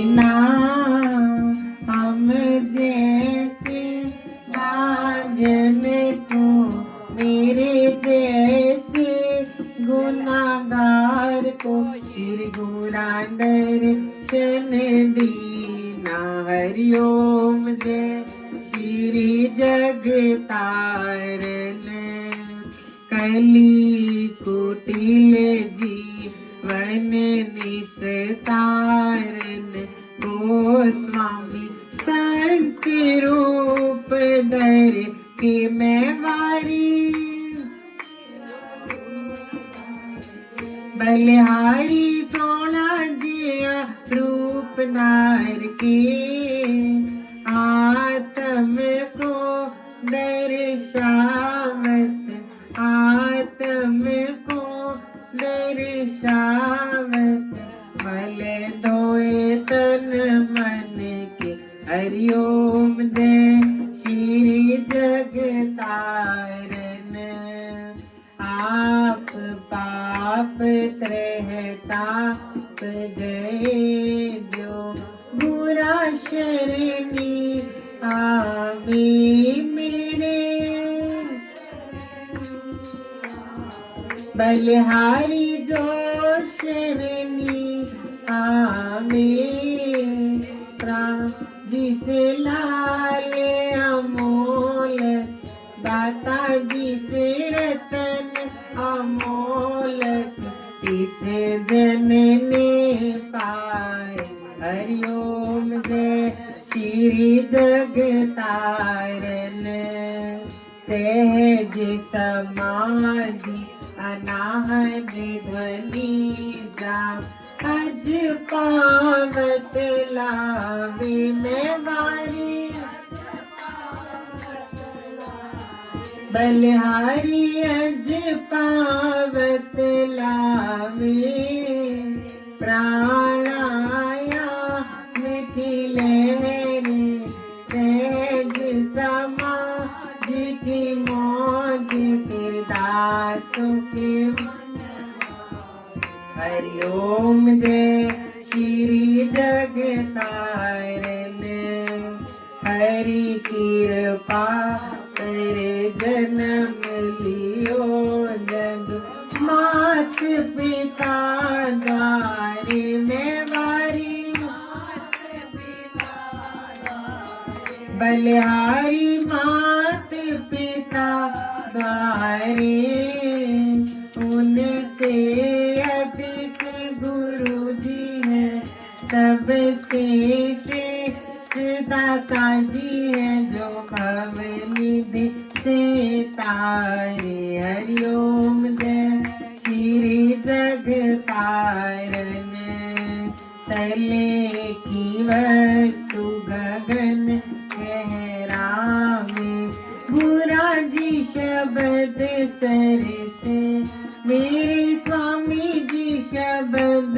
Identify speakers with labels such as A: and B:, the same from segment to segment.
A: ना हम जैसे भाजन को मेरे जैसे गुनाहगार को श्री गुरा दर्शन दीना। हरिओम जय श्री जगतारण कली कुटिल जीवन निस्तारण गोस्वामी संत रूप धर के मैं वारी बलिहारी सोना जिया रूप धार के आत्म को दर्शावत आत्म को दर्शावत बल धोए तन मन के। हरिओम जय श्री जगतारण आप पाप त्रहता गए जो बुरा शरणी आवे मेरे बलिहारी जो शरणी आवे प्राण जिसे लाले अमोल दाता जिसे रतन अमोल इस जन ने पाए। हरिओम जय श्री जगतारण सहज समाधि अनाहत ध्वनि जा अज पावत लावे मैं वारी बलिहारी अज पावत लावे प्राणाया मिथिलेरे सहज समाधि की मौज दासों के। हरिओम जय श्री जगतारण हरि कृपा तेरे जन्म लियो जग मात पिता द्वारे में वारी बलिहारी मात पिता द्वारे उनसे अधिक गुरु जी है सबसे श्रेष्ठ दाता जी है जो भवनिधि से तारे। हरिओम जय श्री जगतारण तले की वस्तु गगन गहरावे बुरा जी शब्द सर से मेरे स्वामी जी शब्द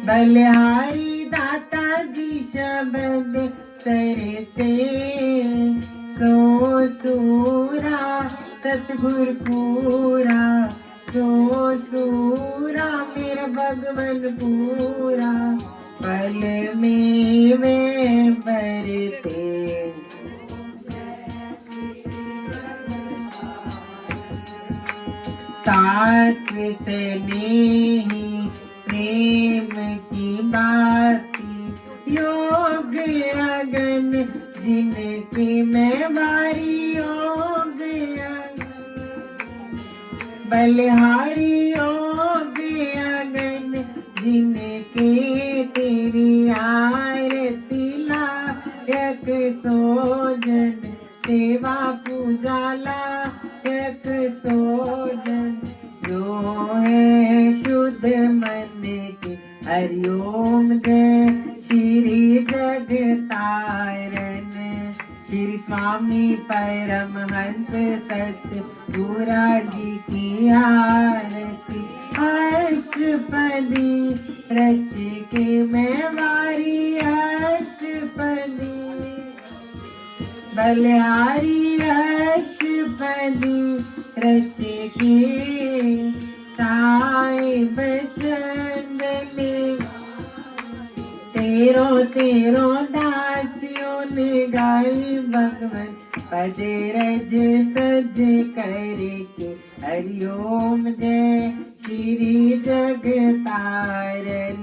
A: बलिहारी दाता जी शब्द सर से सो सूरा सतगुर पूरा सो सूरा मेरा भगवन पूरा पल में वे बरते साथ से नहीं प्रेम की बाती योग अगन जिनकी मैं वारी योग बलिहारी योग अगन जिनके तेरी आरती लायक सोजन सेवा पूजा लायक सोजन जो है शुद्ध मन के। हरिओम जय श्री जगतारण श्री स्वामी परमहंस सतगुरा जी की आरती अष्टपदी रच के मैं वारी अष्टपदी बलिहारी अष्टपदी रच के साहिब चंदने तेरों तेरों दासियों ने गाई भगवन पद रज सज करके हरिओम जय श्री जगतारण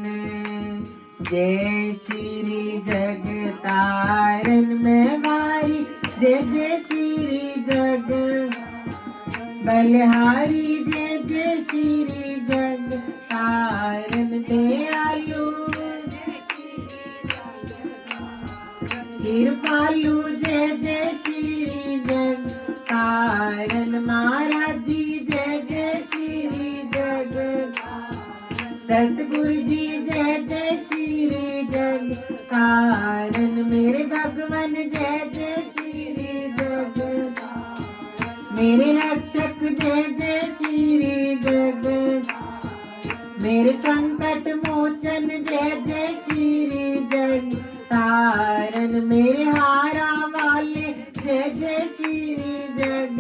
A: जय श्री जगतारण मैं वारी जय जय श्री जग बलहारी जय जय श्री जगतारण दयालु कृपालु जय जय श्री जगतारण महाराज जी जय जय श्री जग सतगुरु जी जय जय श्री जगतारण मेरे भगवान जय जय श्री जग मेरे रक्षक जय जय श्री जग मेरे संकट मोचन जय जय श्री जगतारण मेरे हारा वाले जय जय श्री जग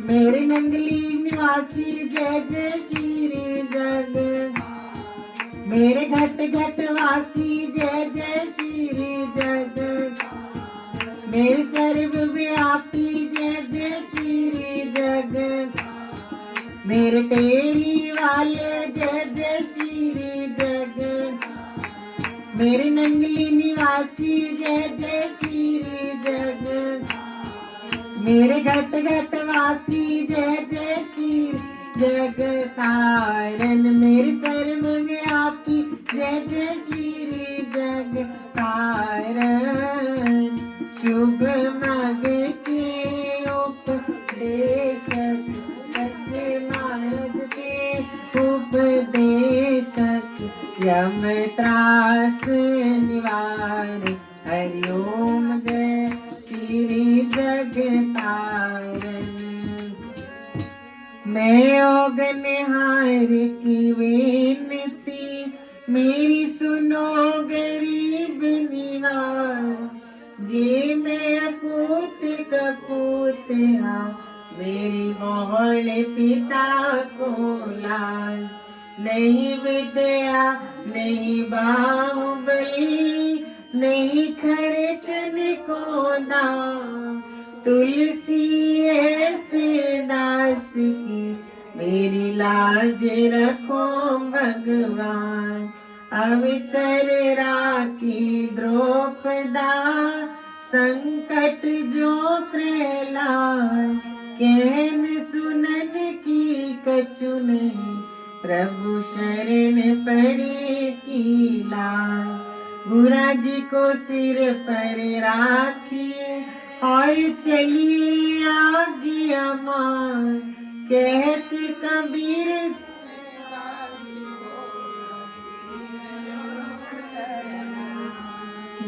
A: मेरे नंगली निवासी जय जय श्री जग मेरे घट घट वासी जय जय श्री जग मेरे सर्वव्यापी जय जय श्री जग मेरे तेरी वाले जय जय श्री जग मेरे नंगली निवासी जय जय श्री जग मेरे घट घट वासी जय जय श्री जगतारण मेरे सर्वव्यापी जय जय श्री जगतारण शुभ मग के उपदेशक सत्य मार्ग के उपदेशक यम त्रास निवार हरिओम जय श्री जगतारण मैं ओगनहार की विनती मेरी सुनो गरीब निवार जे मैं अपूत कपूत हाँ मेरी मोहल पिता को लाल नहीं विद्या नहीं बाहुबली नहीं खर्चन को दाम तुलसी ऐसे दास की मेरी लाज रखो भगवान अवसर राखी द्रौपदा संकट जो प्रहलाद कहन सुनन की कछु नहीं प्रभु शरण पड़े की लाल गुरा जी को सिर पर राखिए और चलिए आगे अमान कहत कबीर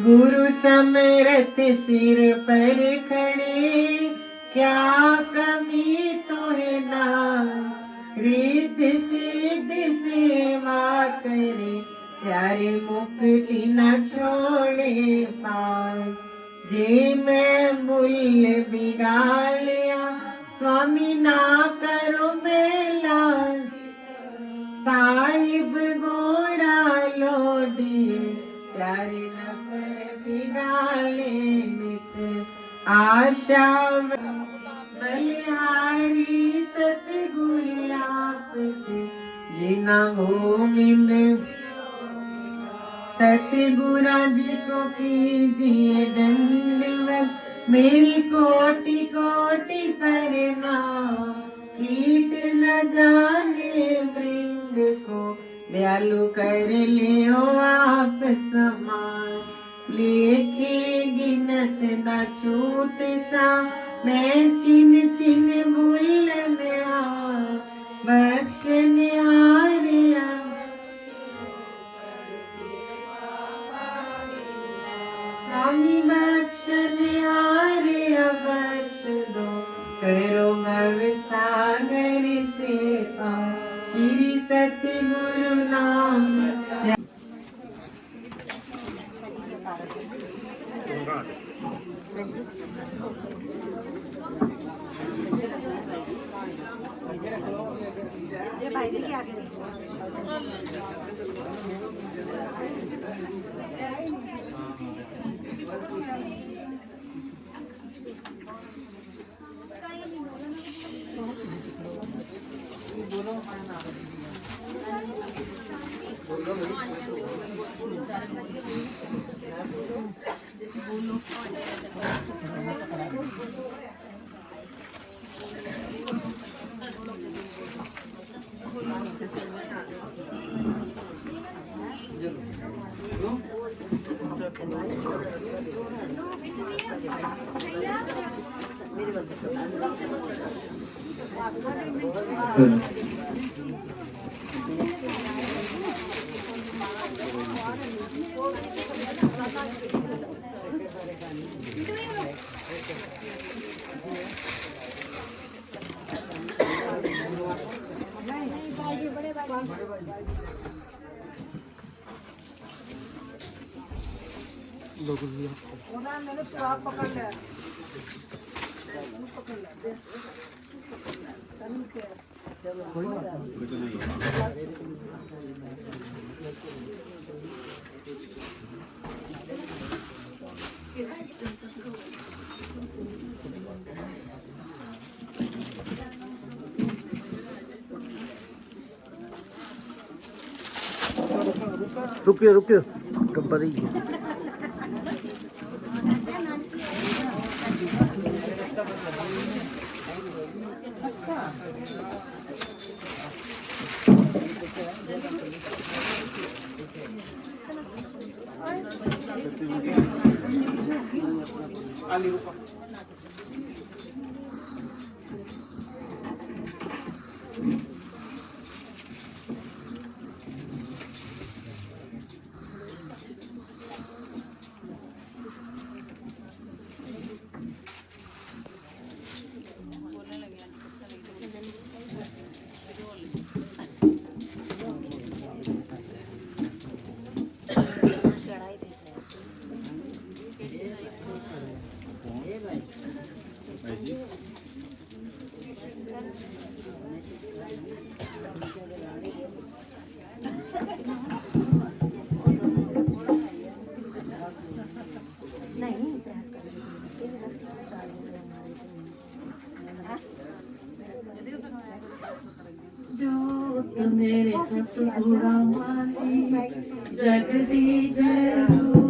A: गुरु समरथ सिर पर खड़े क्या कमी तो है ना रिद्धि सिद्धि सेवा करे प्यारे मुक्ति न छोड़े पास जे मैं मूल्य बिगाड़िया स्वामी ना करो मेला साहिब गोरा लोडिए प्यारे न कर बिगाड़े नित आशा बलिहारी सतगुरु आप जिना हो मिल सतगुरु जी को कीजिए दंडवत मेरी कोटि कोटि प्रणाम कीट न जाने वृंद को दयालु कर लियो आप समान लेखे गिनत न छूट सा मैं छिन छिन भूलन बख्शन हारिया स्वामी बख्शन हारिया बख्श दो करो भव सागर से पार श्री सतगुरु नाम ये भाई जी के आगे
B: रुकियो रुकियो टब्बर ही
A: मेरे सतगुरा मानी जगदी जरूर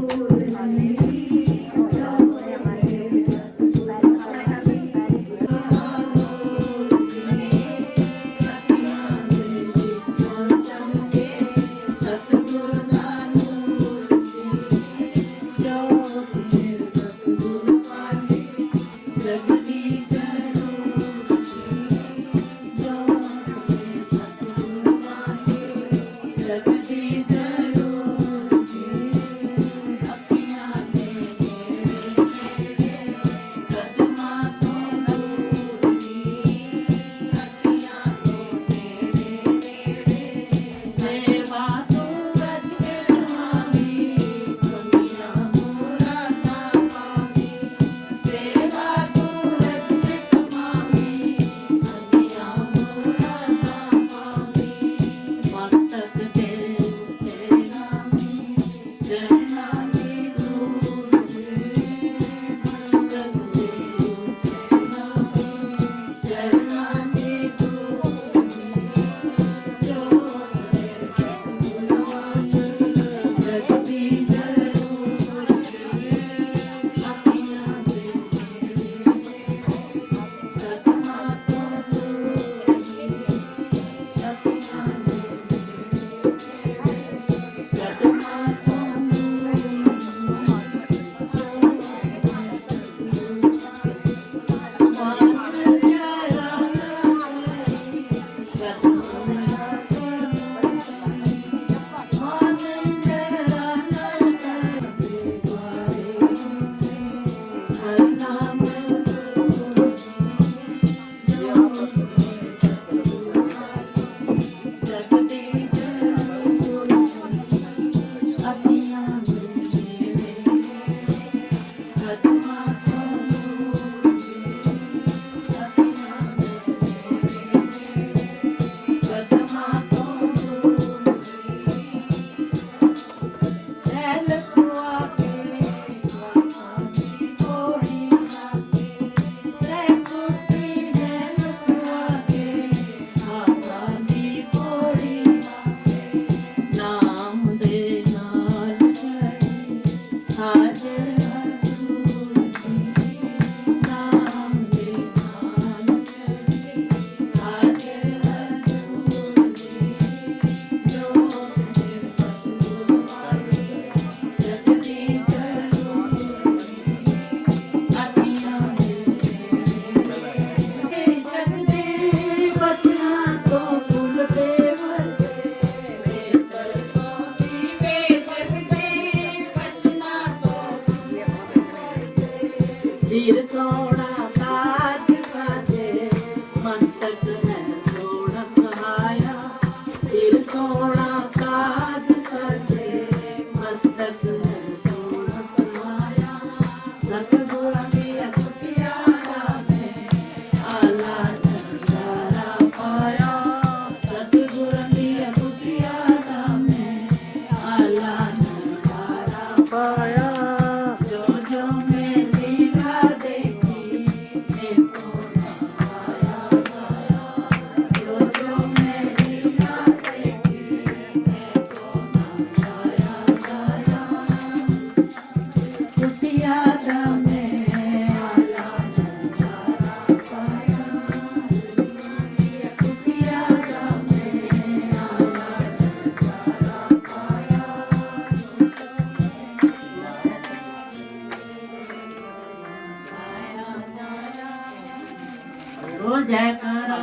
A: जयकारा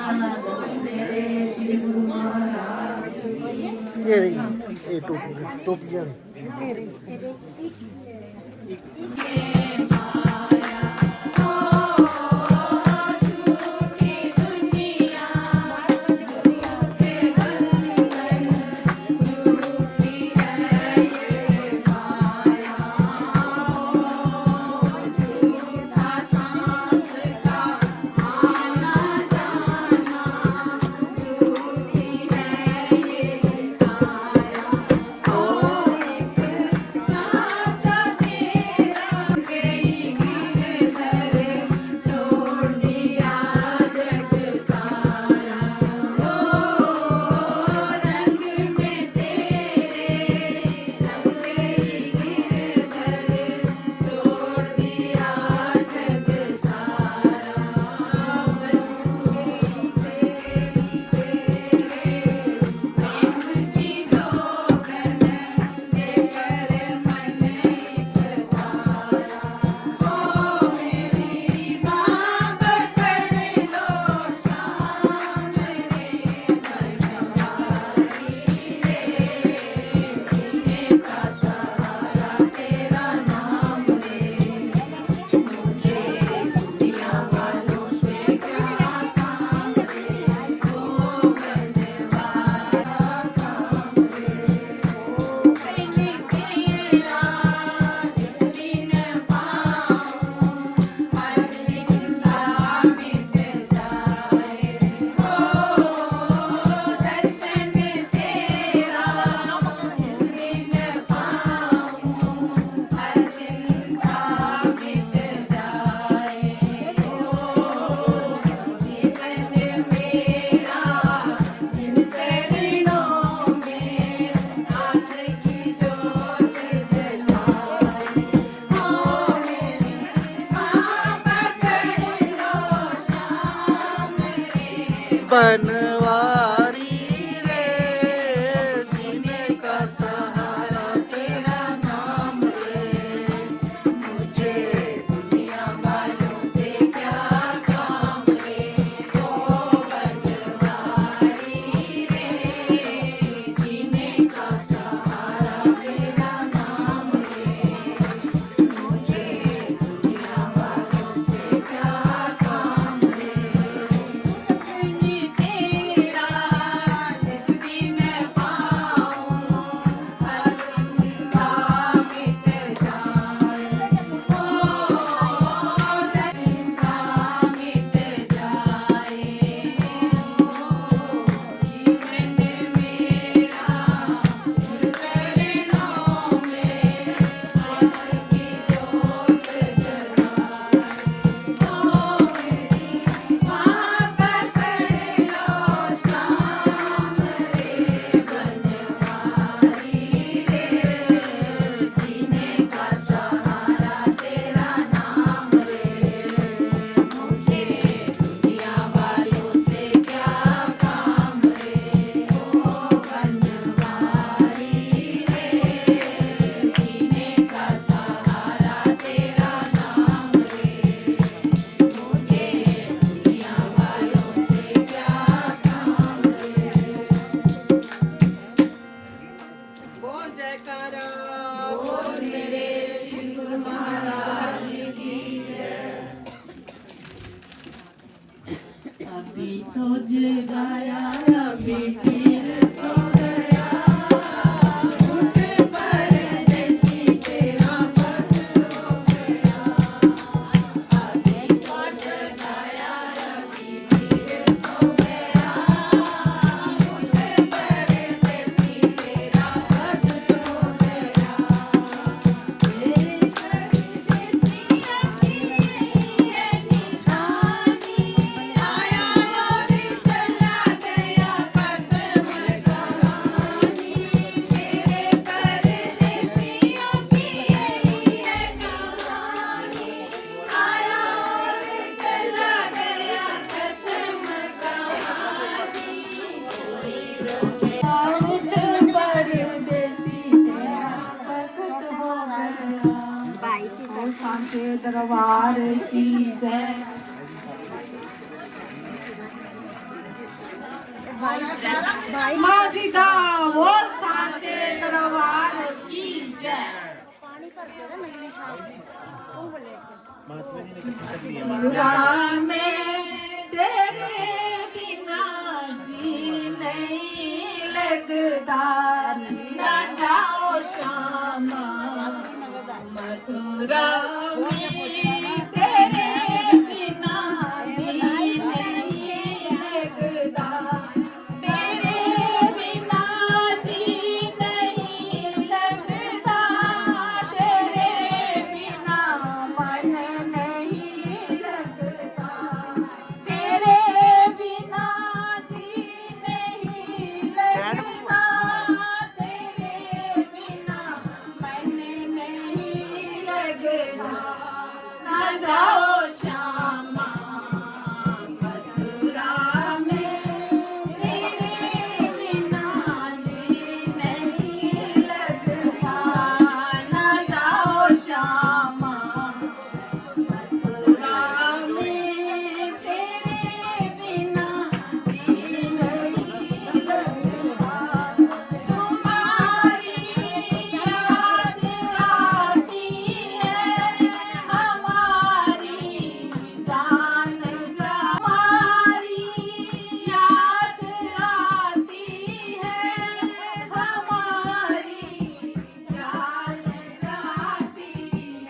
A: मेरे श्री गुरु महाराज की।
B: ये रही ये टोपी बनवारी रे जिनका सहारा तेरा नाम रे मुझे दुनिया वालों से क्या काम रे ओ बनवारी रे जिनका सहारा तेरा नाम रे मुझे दुनिया वालों से क्या काम
A: अभी तो जगाया अभी फिर तो गया मुझ परदेसी तेरा पद हो गया अभी तो जगाया अभी फिर तो गया मुझ परदेसी तेरा पद हो गया तेरे परदेसी दरबार की जय।
B: माझी दावो साचे दरबार की जय। राम तेरे बिना जी नहीं लगता, न जाओ श्यामा मथुरा में, तेरे बिना जी नहीं लगता, तेरे बिना जी नहीं लगता, तेरे बिना मन नहीं लगता, तेरे बिना जी नहीं लगता, तेरे बिना मन नहीं लगता, ना जाओ श्यामा मथुरा में, तेरे बिना जी नहीं लगता, ना जाओ श्यामा मथुरा में, तेरे बिना जी नहीं लगता, तुम्हारी याद आती है हमारी जान जा, हमारी याद आती है हमारी जान जाती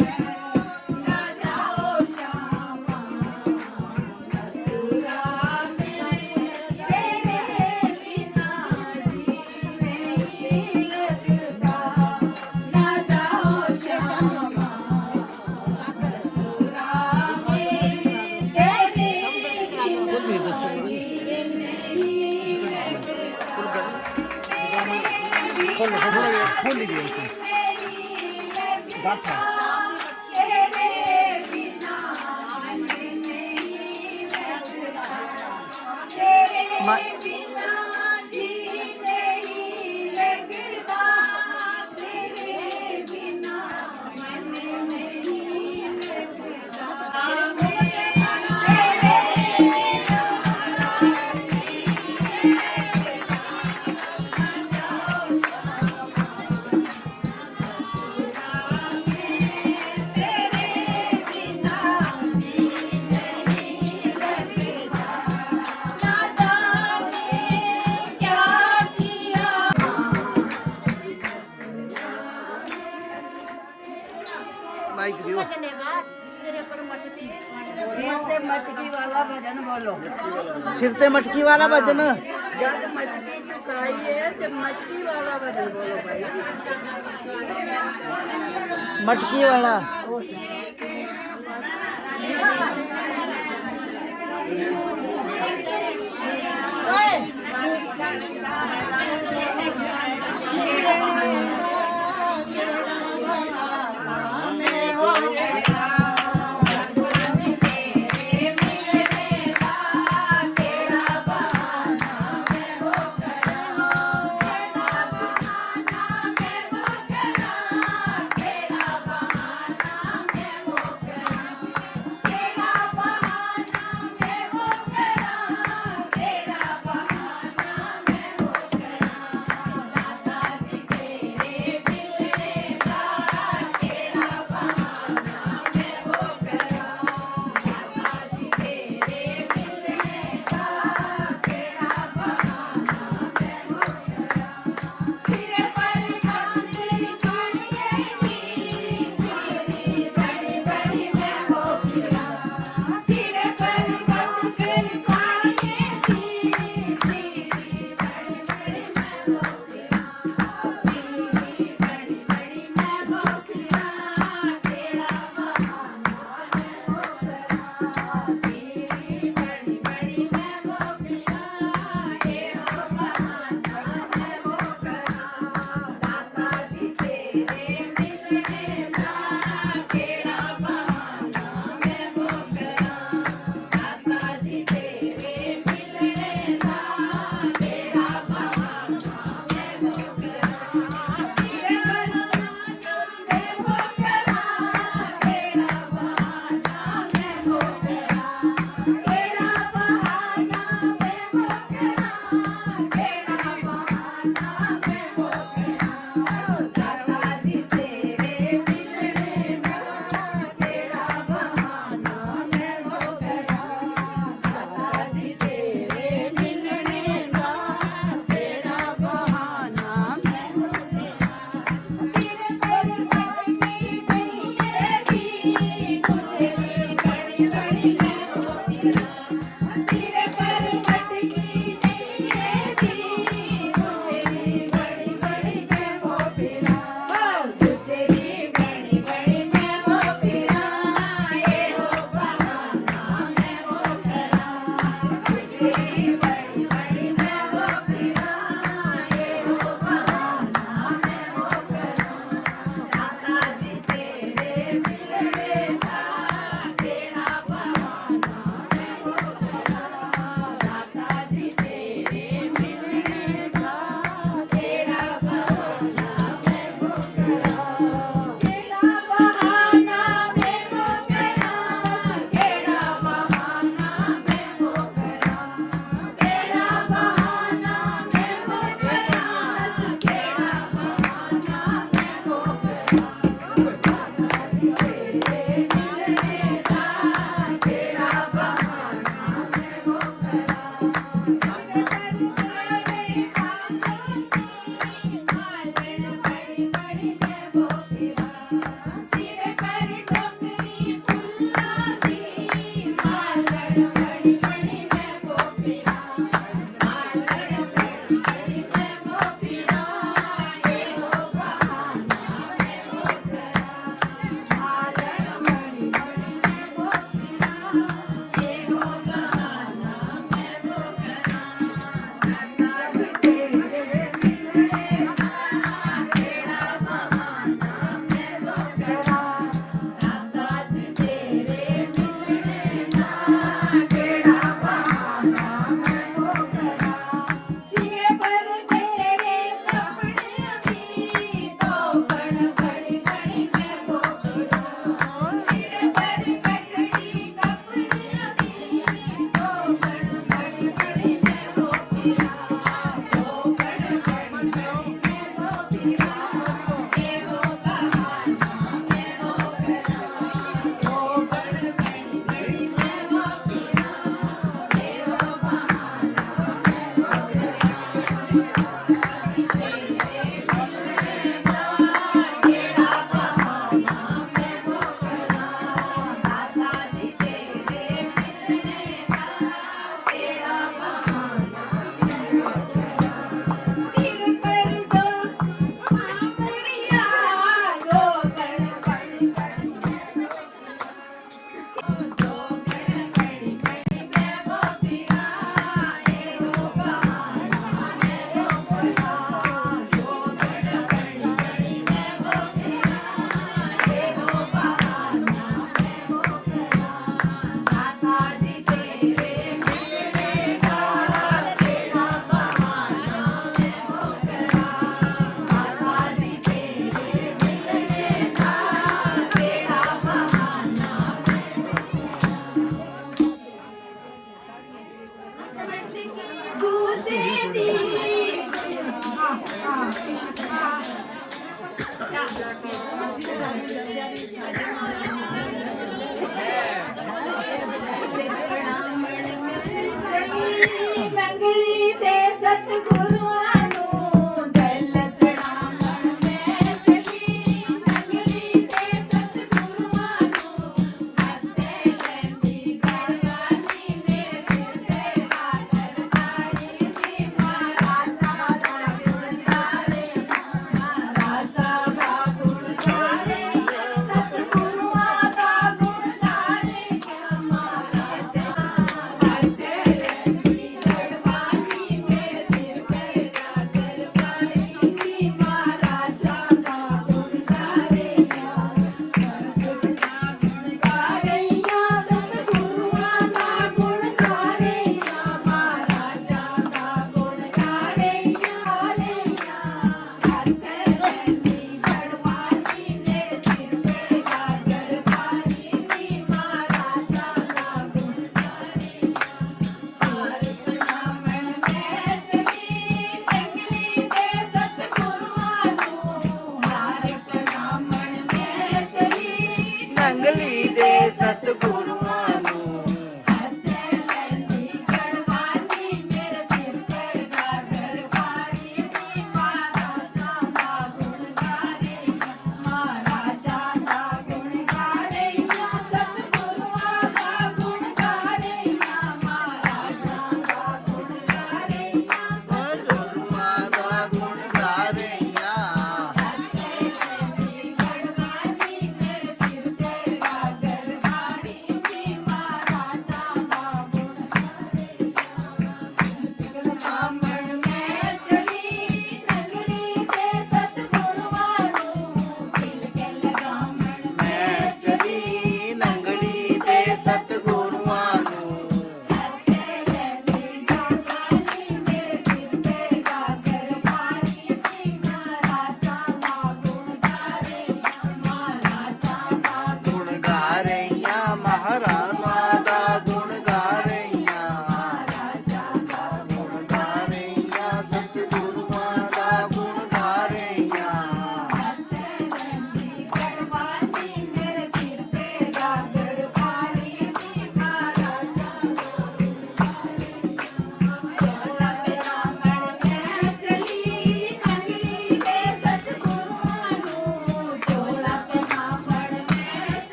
B: है, ना जाओ श्यामा मथुरा में, तेरे बिना जी नहीं लगता, ना जाओ श्यामा मथुरा में, तेरे बिना जी नहीं
A: मटकी वाला भजन बोलो।
C: सिर ते मटकी वाला भजन।
A: जब मटकी चुकाई है तो मटकी वाला भजन बोलो भाई।
C: मटकी वाला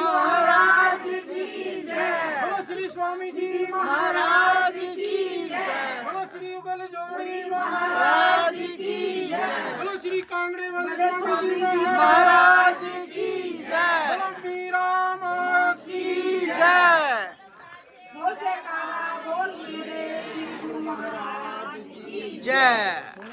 C: महाराज की जय।
D: बोलो श्री स्वामी जी
C: महाराज की जय।
D: बोलो श्री युगल जोड़ी
C: महाराज की जय।
D: बोलो श्री कांगड़े वाले स्वामी जी
C: महाराज की जय।
D: बोलो मीरा माँ
C: की जय।
B: बोल जयकारा बोल मेरे शिव महाराज की
C: जय।